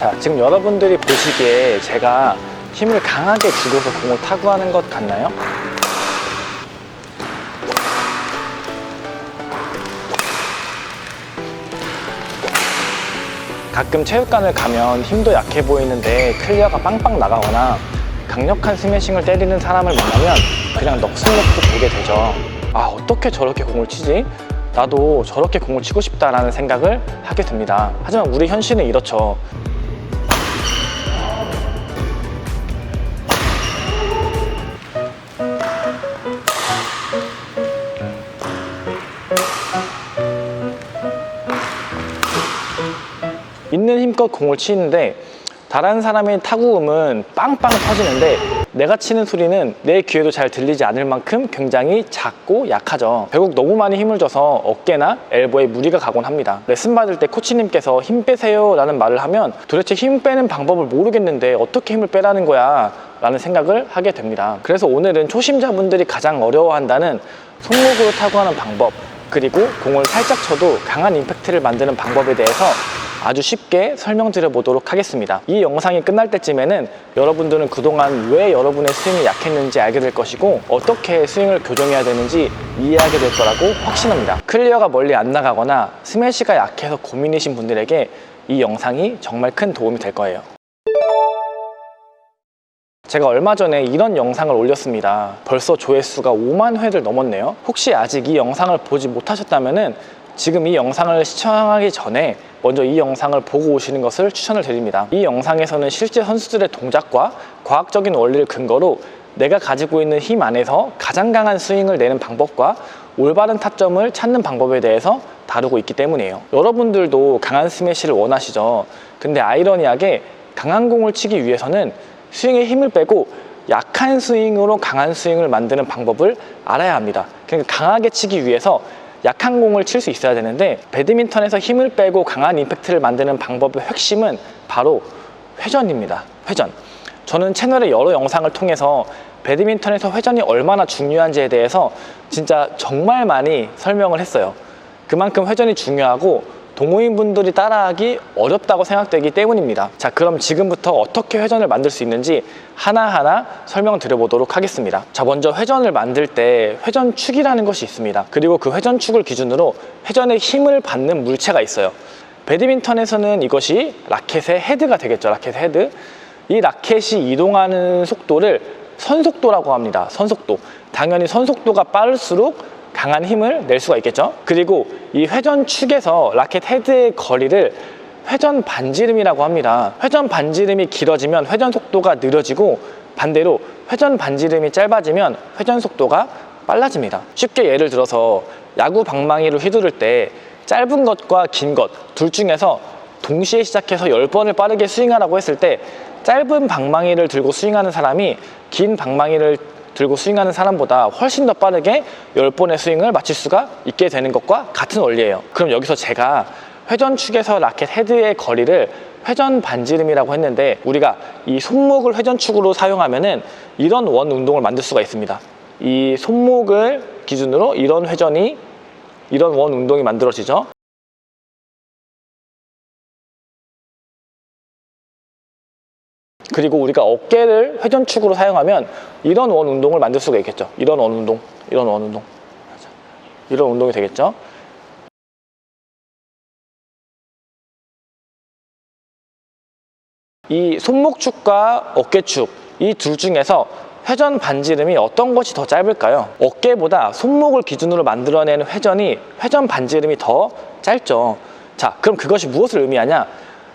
자, 지금 여러분들이 보시기에 제가 힘을 강하게 주고서 공을 타구하는 것 같나요? 가끔 체육관을 가면 힘도 약해 보이는데 클리어가 빵빵 나가거나 강력한 스매싱을 때리는 사람을 만나면 그냥 넋을놓고 보게 되죠. 아, 어떻게 저렇게 공을 치지? 나도 저렇게 공을 치고 싶다라는 생각을 하게 됩니다. 하지만 우리 현실은 이렇죠. 있는 힘껏 공을 치는데 다른 사람의 타구음은 빵빵 터지는데 내가 치는 소리는 내 귀에도 잘 들리지 않을 만큼 굉장히 작고 약하죠. 결국 너무 많이 힘을 줘서 어깨나 엘보에 무리가 가곤 합니다. 레슨 받을 때 코치님께서 힘 빼세요 라는 말을 하면 도대체 힘 빼는 방법을 모르겠는데 어떻게 힘을 빼라는 거야 라는 생각을 하게 됩니다. 그래서 오늘은 초심자분들이 가장 어려워한다는 손목으로 타구하는 방법, 그리고 공을 살짝 쳐도 강한 임팩트를 만드는 방법에 대해서 아주 쉽게 설명드려 보도록 하겠습니다. 이 영상이 끝날 때쯤에는 여러분들은 그동안 왜 여러분의 스윙이 약했는지 알게 될 것이고 어떻게 스윙을 교정해야 되는지 이해하게 될 거라고 확신합니다. 클리어가 멀리 안 나가거나 스매시가 약해서 고민이신 분들에게 이 영상이 정말 큰 도움이 될 거예요. 제가 얼마 전에 이런 영상을 올렸습니다. 벌써 조회수가 5만 회를 넘었네요. 혹시 아직 이 영상을 보지 못하셨다면 지금 이 영상을 시청하기 전에 먼저 이 영상을 보고 오시는 것을 추천을 드립니다. 이 영상에서는 실제 선수들의 동작과 과학적인 원리를 근거로 내가 가지고 있는 힘 안에서 가장 강한 스윙을 내는 방법과 올바른 타점을 찾는 방법에 대해서 다루고 있기 때문이에요. 여러분들도 강한 스매시를 원하시죠? 근데 아이러니하게 강한 공을 치기 위해서는 스윙에 힘을 빼고 약한 스윙으로 강한 스윙을 만드는 방법을 알아야 합니다. 그러니까 강하게 치기 위해서 약한 공을 칠 수 있어야 되는데 배드민턴에서 힘을 빼고 강한 임팩트를 만드는 방법의 핵심은 바로 회전입니다. 회전. 저는 채널의 여러 영상을 통해서 배드민턴에서 회전이 얼마나 중요한지에 대해서 진짜 정말 많이 설명을 했어요. 그만큼 회전이 중요하고 동호인분들이 따라하기 어렵다고 생각되기 때문입니다. 자, 그럼 지금부터 어떻게 회전을 만들 수 있는지 하나하나 설명드려보도록 하겠습니다. 자, 먼저 회전을 만들 때 회전축이라는 것이 있습니다. 그리고 그 회전축을 기준으로 회전에 힘을 받는 물체가 있어요. 배드민턴에서는 이것이 라켓의 헤드가 되겠죠. 라켓 헤드. 이 라켓이 이동하는 속도를 선속도라고 합니다. 선속도. 당연히 선속도가 빠를수록 강한 힘을 낼 수가 있겠죠. 그리고 이 회전축에서 라켓 헤드의 거리를 회전 반지름이라고 합니다. 회전 반지름이 길어지면 회전 속도가 느려지고 반대로 회전 반지름이 짧아지면 회전 속도가 빨라집니다. 쉽게 예를 들어서 야구 방망이를 휘두를 때 짧은 것과 긴 것 둘 중에서 동시에 시작해서 10번을 빠르게 스윙하라고 했을 때 짧은 방망이를 들고 스윙하는 사람이 긴 방망이를 들고 스윙하는 사람보다 훨씬 더 빠르게 10번의 스윙을 마칠 수가 있게 되는 것과 같은 원리예요. 그럼 여기서 제가 회전축에서 라켓 헤드의 거리를 회전 반지름이라고 했는데 우리가 이 손목을 회전축으로 사용하면은 이런 원 운동을 만들 수가 있습니다. 이 손목을 기준으로 이런 원 운동이 만들어지죠. 그리고 우리가 어깨를 회전축으로 사용하면 이런 원 운동을 만들 수가 있겠죠. 이런 원 운동, 이런 원 운동, 이런 운동이 되겠죠. 이 손목축과 어깨축, 이 둘 중에서 회전 반지름이 어떤 것이 더 짧을까요? 어깨보다 손목을 기준으로 만들어내는 회전 반지름이 더 짧죠. 자, 그럼 그것이 무엇을 의미하냐?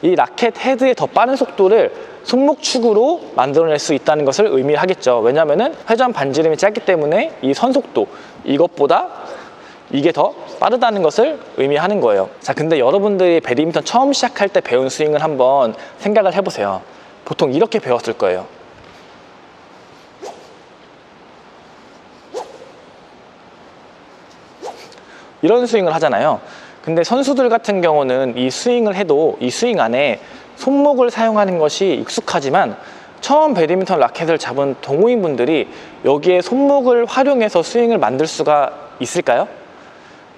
이 라켓 헤드의 더 빠른 속도를 손목축으로 만들어낼 수 있다는 것을 의미하겠죠. 왜냐하면 회전 반지름이 짧기 때문에 이 선속도, 이것보다 이게 더 빠르다는 것을 의미하는 거예요. 자, 근데 여러분들이 배드민턴 처음 시작할 때 배운 스윙을 한번 생각을 해보세요. 보통 이렇게 배웠을 거예요. 이런 스윙을 하잖아요. 근데 선수들 같은 경우는 이 스윙을 해도 이 스윙 안에 손목을 사용하는 것이 익숙하지만 처음 배드민턴 라켓을 잡은 동호인분들이 여기에 손목을 활용해서 스윙을 만들 수가 있을까요?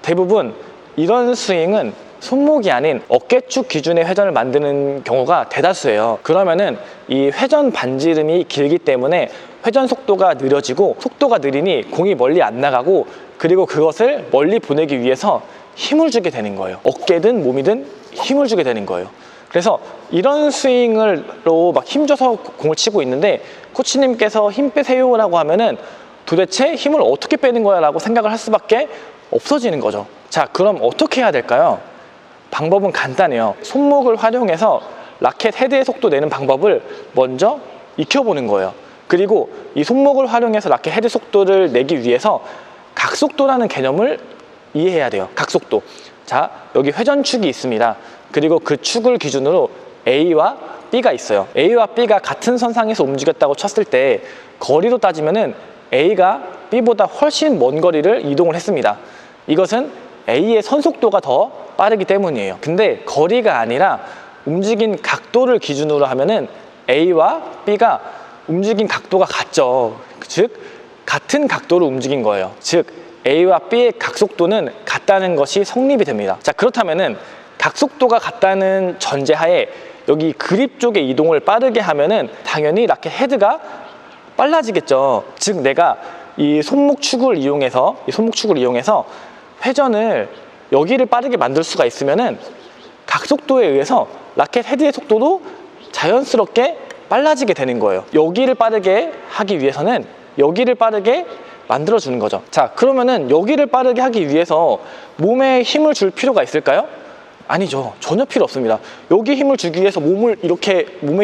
대부분 이런 스윙은 손목이 아닌 어깨축 기준의 회전을 만드는 경우가 대다수예요. 그러면은 이 회전 반지름이 길기 때문에 회전 속도가 느려지고, 속도가 느리니 공이 멀리 안 나가고, 그리고 그것을 멀리 보내기 위해서 힘을 주게 되는 거예요. 어깨든 몸이든 힘을 주게 되는 거예요. 그래서 이런 스윙으로 막 힘줘서 공을 치고 있는데, 코치님께서 힘 빼세요 라고 하면은 도대체 힘을 어떻게 빼는 거야 라고 생각을 할 수밖에 없어지는 거죠. 자, 그럼 어떻게 해야 될까요? 방법은 간단해요. 손목을 활용해서 라켓 헤드의 속도 내는 방법을 먼저 익혀보는 거예요. 그리고 이 손목을 활용해서 라켓 헤드 속도를 내기 위해서 각속도라는 개념을 이해해야 돼요. 각속도. 자, 여기 회전축이 있습니다. 그리고 그 축을 기준으로 A와 B가 있어요. A와 B가 같은 선상에서 움직였다고 쳤을 때 거리로 따지면은 A가 B보다 훨씬 먼 거리를 이동을 했습니다. 이것은 A의 선속도가 더 빠르기 때문이에요. 근데 거리가 아니라 움직인 각도를 기준으로 하면은 A와 B가 움직인 각도가 같죠. 즉 같은 각도로 움직인 거예요. 즉 A와 B의 각속도는 같다는 것이 성립이 됩니다. 자, 그렇다면은 각속도가 같다는 전제하에 여기 그립 쪽의 이동을 빠르게 하면은 당연히 라켓 헤드가 빨라지겠죠. 즉 내가 이 손목축을 이용해서 회전을 여기를 빠르게 만들 수가 있으면은 각속도에 의해서 라켓 헤드의 속도도 자연스럽게 빨라지게 되는 거예요. 여기를 빠르게 하기 위해서는 여기를 빠르게 만들어주는 거죠. 자, 그러면은 여기를 빠르게 하기 위해서 몸에 힘을 줄 필요가 있을까요? 아니죠. 전혀 필요 없습니다. 여기 힘을 주기 위해서 몸에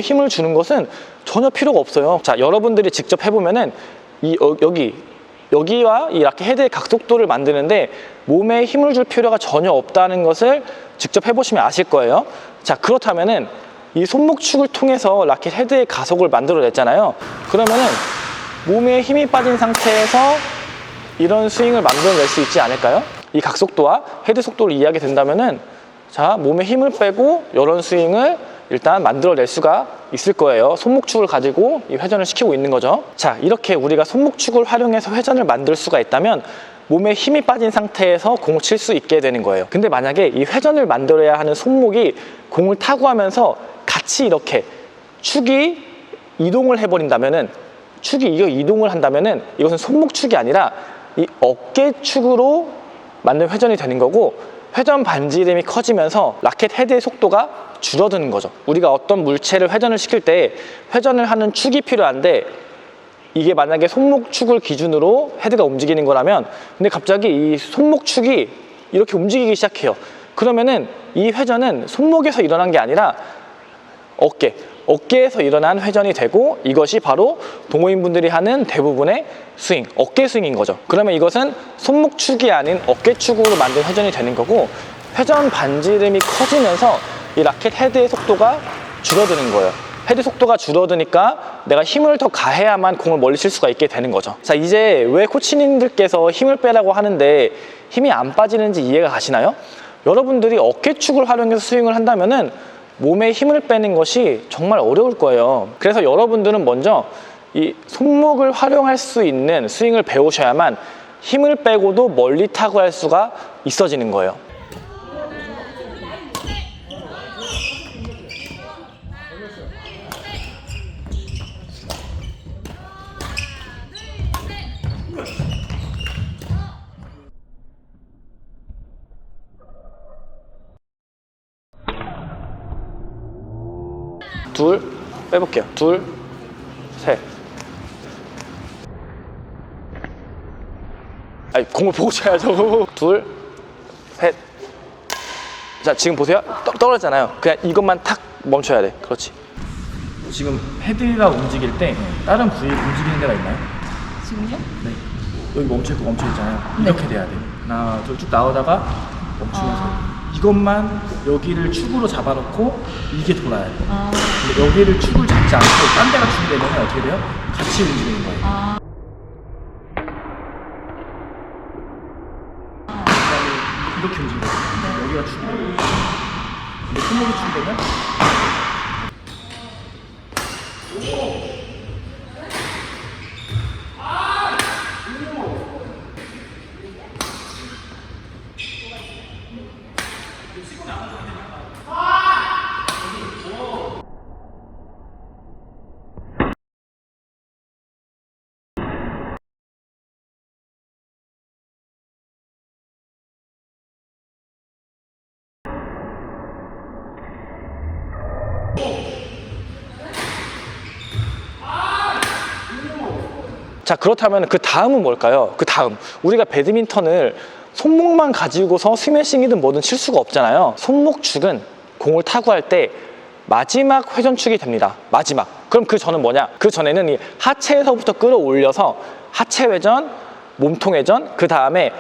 힘을 주는 것은 전혀 필요가 없어요. 자, 여러분들이 직접 해보면은 여기와 이 라켓 헤드의 각속도를 만드는데 몸에 힘을 줄 필요가 전혀 없다는 것을 직접 해보시면 아실 거예요. 자, 그렇다면은 이 손목축을 통해서 라켓 헤드의 가속을 만들어냈잖아요. 그러면은 몸에 힘이 빠진 상태에서 이런 스윙을 만들어낼 수 있지 않을까요? 이 각속도와 헤드 속도를 이해하게 된다면은, 자, 몸에 힘을 빼고 이런 스윙을 일단 만들어낼 수가 있을 거예요. 손목축을 가지고 이 회전을 시키고 있는 거죠. 자, 이렇게 우리가 손목축을 활용해서 회전을 만들 수가 있다면 몸에 힘이 빠진 상태에서 공을 칠 수 있게 되는 거예요. 근데 만약에 이 회전을 만들어야 하는 손목이 공을 타고 하면서 같이 이렇게 축이 이동을 해버린다면은, 축이 이동을 한다면은 이것은 손목축이 아니라 이 어깨축으로 만든 회전이 되는 거고, 회전 반지름이 커지면서 라켓 헤드의 속도가 줄어드는 거죠. 우리가 어떤 물체를 회전을 시킬 때 회전을 하는 축이 필요한데, 이게 만약에 손목축을 기준으로 헤드가 움직이는 거라면, 근데 갑자기 이 손목축이 이렇게 움직이기 시작해요. 그러면은 이 회전은 손목에서 일어난 게 아니라 어깨에서 일어난 회전이 되고, 이것이 바로 동호인분들이 하는 대부분의 스윙, 어깨 스윙인 거죠. 그러면 이것은 손목축이 아닌 어깨축으로 만든 회전이 되는 거고, 회전 반지름이 커지면서 이 라켓 헤드의 속도가 줄어드는 거예요. 헤드 속도가 줄어드니까 내가 힘을 더 가해야만 공을 멀리 칠 수가 있게 되는 거죠. 자, 이제 왜 코치님들께서 힘을 빼라고 하는데 힘이 안 빠지는지 이해가 가시나요? 여러분들이 어깨축을 활용해서 스윙을 한다면은 몸에 힘을 빼는 것이 정말 어려울 거예요. 그래서 여러분들은 먼저 이 손목을 활용할 수 있는 스윙을 배우셔야만 힘을 빼고도 멀리 타고 할 수가 있어지는 거예요. 둘, 빼볼게요. 둘, 셋. 아니, 공을 보고 쳐야죠. 둘, 셋. 자, 지금 보세요. 떨어졌잖아요. 그냥 이것만 탁 멈춰야 돼. 그렇지. 지금 헤드가 움직일 때 다른 부위 움직이는 데가 있나요? 지금요? 네. 여기 멈춰있잖아요. 이렇게 돼야 돼. 하나, 둘, 쭉 나오다가 멈추면서. 이것만 여기를 축으로 잡아놓고 이게 돌아야 돼. 근데 여기를 축을 잡지 않고 딴 데가 축이 되면 어떻게 돼요? 같이 움직이는 거예요. 그다음에 이렇게 움직이거든요. 여기가 축이 되고, 근데 손목이 축이 되면 자, 그렇다면 그 다음은 뭘까요? 그 다음, 우리가 배드민턴을 손목만 가지고서 스매싱이든 뭐든 칠 수가 없잖아요. 손목축은 공을 타구 할 때 마지막 회전축이 됩니다. 마지막. 그럼 그 전은 뭐냐? 그 전에는 이 하체에서부터 끌어올려서 하체 회전, 몸통 회전, 그 다음에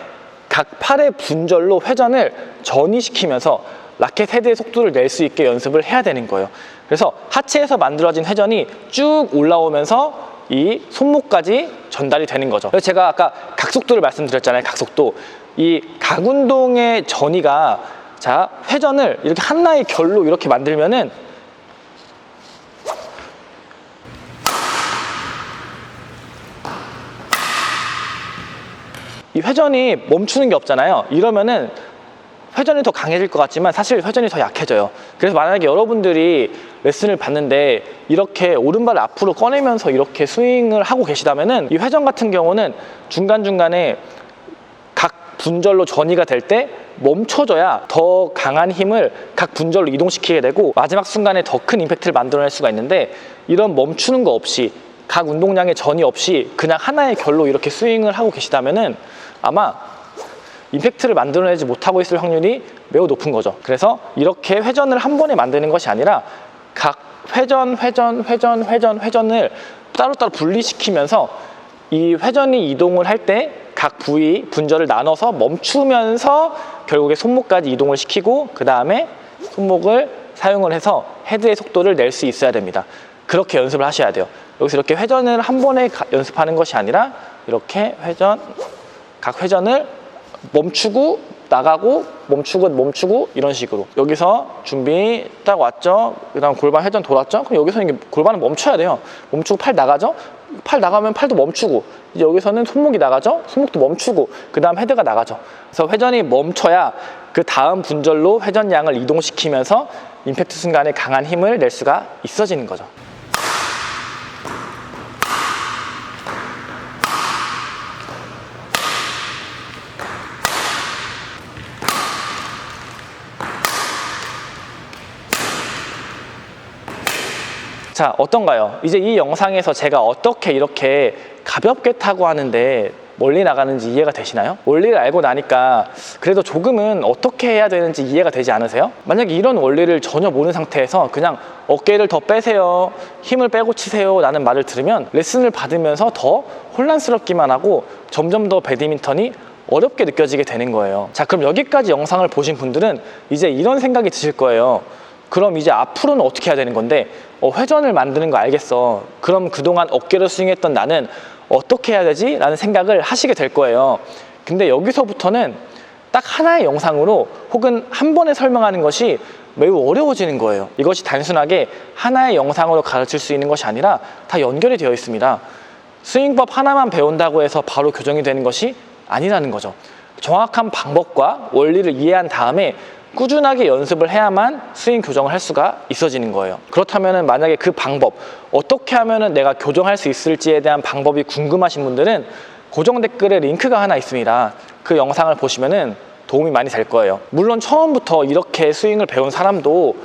각 팔의 분절로 회전을 전이시키면서 라켓 헤드의 속도를 낼 수 있게 연습을 해야 되는 거예요. 그래서 하체에서 만들어진 회전이 쭉 올라오면서 이 손목까지 전달이 되는 거죠. 그래서 제가 아까 각속도를 말씀드렸잖아요. 각속도. 이 각운동의 전이가, 자, 회전을 이렇게 하나의 결로 이렇게 만들면은 이 회전이 멈추는 게 없잖아요. 이러면은 회전이 더 강해질 것 같지만 사실 회전이 더 약해져요. 그래서 만약에 여러분들이 레슨을 받는데 이렇게 오른발을 앞으로 꺼내면서 이렇게 스윙을 하고 계시다면은 이 회전 같은 경우는 중간중간에 각 분절로 전이가 될 때 멈춰줘야 더 강한 힘을 각 분절로 이동시키게 되고 마지막 순간에 더 큰 임팩트를 만들어낼 수가 있는데, 이런 멈추는 거 없이 각 운동량의 전이 없이 그냥 하나의 결로 이렇게 스윙을 하고 계시다면은 아마 임팩트를 만들어내지 못하고 있을 확률이 매우 높은 거죠. 그래서 이렇게 회전을 한 번에 만드는 것이 아니라 각 회전을 따로따로 분리시키면서 이 회전이 이동을 할 때 각 부위, 분절을 나눠서 멈추면서 결국에 손목까지 이동을 시키고 그 다음에 손목을 사용을 해서 헤드의 속도를 낼 수 있어야 됩니다. 그렇게 연습을 하셔야 돼요. 여기서 이렇게 회전을 한 번에 연습하는 것이 아니라 이렇게 각 회전을 멈추고 나가고 멈추고 이런 식으로. 여기서 준비 딱 왔죠. 그 다음 골반 회전 돌았죠. 그럼 여기서 이게 골반은 멈춰야 돼요. 멈추고 팔 나가죠. 팔 나가면 팔도 멈추고, 이제 여기서는 손목이 나가죠. 손목도 멈추고, 그 다음 헤드가 나가죠. 그래서 회전이 멈춰야 그 다음 분절로 회전량을 이동시키면서 임팩트 순간에 강한 힘을 낼 수가 있어지는 거죠. 자, 어떤가요? 이제 이 영상에서 제가 어떻게 이렇게 가볍게 타고 하는데 멀리 나가는지 이해가 되시나요? 원리를 알고 나니까 그래도 조금은 어떻게 해야 되는지 이해가 되지 않으세요? 만약에 이런 원리를 전혀 모르는 상태에서 그냥 어깨를 더 빼세요, 힘을 빼고 치세요 라는 말을 들으면 레슨을 받으면서 더 혼란스럽기만 하고 점점 더 배드민턴이 어렵게 느껴지게 되는 거예요. 자, 그럼 여기까지 영상을 보신 분들은 이제 이런 생각이 드실 거예요. 그럼 이제 앞으로는 어떻게 해야 되는 건데, 회전을 만드는 거 알겠어. 그럼 그동안 어깨로 스윙했던 나는 어떻게 해야 되지? 라는 생각을 하시게 될 거예요. 근데 여기서부터는 딱 하나의 영상으로 혹은 한 번에 설명하는 것이 매우 어려워지는 거예요. 이것이 단순하게 하나의 영상으로 가르칠 수 있는 것이 아니라 다 연결이 되어 있습니다. 스윙법 하나만 배운다고 해서 바로 교정이 되는 것이 아니라는 거죠. 정확한 방법과 원리를 이해한 다음에 꾸준하게 연습을 해야만 스윙 교정을 할 수가 있어지는 거예요. 그렇다면 만약에 그 방법, 어떻게 하면 내가 교정할 수 있을지에 대한 방법이 궁금하신 분들은 고정 댓글에 링크가 하나 있습니다. 그 영상을 보시면 도움이 많이 될 거예요. 물론 처음부터 이렇게 스윙을 배운 사람도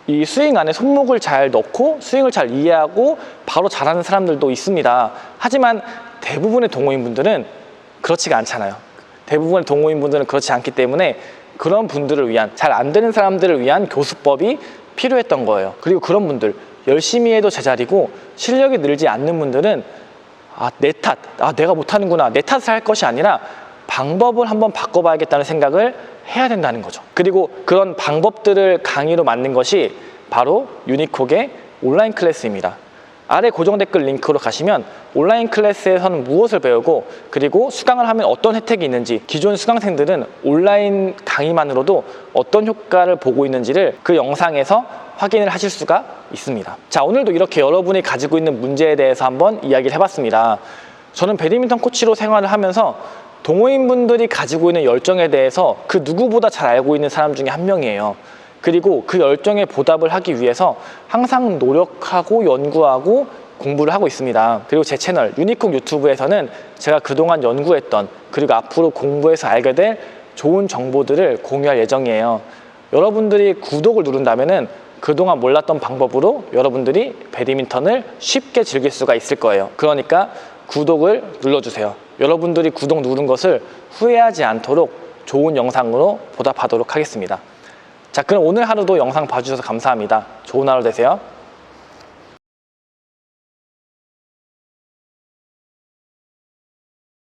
이 스윙 안에 손목을 잘 넣고 스윙을 잘 이해하고 바로 잘하는 사람들도 있습니다. 하지만 대부분의 동호인분들은 그렇지가 않잖아요. 대부분의 동호인분들은 그렇지 않기 때문에 그런 분들을 위한, 잘 안 되는 사람들을 위한 교수법이 필요했던 거예요. 그리고 그런 분들, 열심히 해도 제자리고 실력이 늘지 않는 분들은 내 탓, 내가 못하는구나, 내 탓을 할 것이 아니라 방법을 한번 바꿔봐야겠다는 생각을 해야 된다는 거죠. 그리고 그런 방법들을 강의로 만든 것이 바로 유니콕의 온라인 클래스입니다. 아래 고정 댓글 링크로 가시면 온라인 클래스에서는 무엇을 배우고, 그리고 수강을 하면 어떤 혜택이 있는지, 기존 수강생들은 온라인 강의만으로도 어떤 효과를 보고 있는지를 그 영상에서 확인을 하실 수가 있습니다. 자, 오늘도 이렇게 여러분이 가지고 있는 문제에 대해서 한번 이야기를 해봤습니다. 저는 배드민턴 코치로 생활을 하면서 동호인분들이 가지고 있는 열정에 대해서 그 누구보다 잘 알고 있는 사람 중에 한 명이에요. 그리고 그 열정에 보답을 하기 위해서 항상 노력하고 연구하고 공부를 하고 있습니다. 그리고 제 채널 유니콕 유튜브에서는 제가 그동안 연구했던, 그리고 앞으로 공부해서 알게 될 좋은 정보들을 공유할 예정이에요. 여러분들이 구독을 누른다면은 그동안 몰랐던 방법으로 여러분들이 배드민턴을 쉽게 즐길 수가 있을 거예요. 그러니까 구독을 눌러주세요. 여러분들이 구독 누른 것을 후회하지 않도록 좋은 영상으로 보답하도록 하겠습니다. 자, 그럼 오늘 하루도 영상 봐주셔서 감사합니다. 좋은 하루 되세요.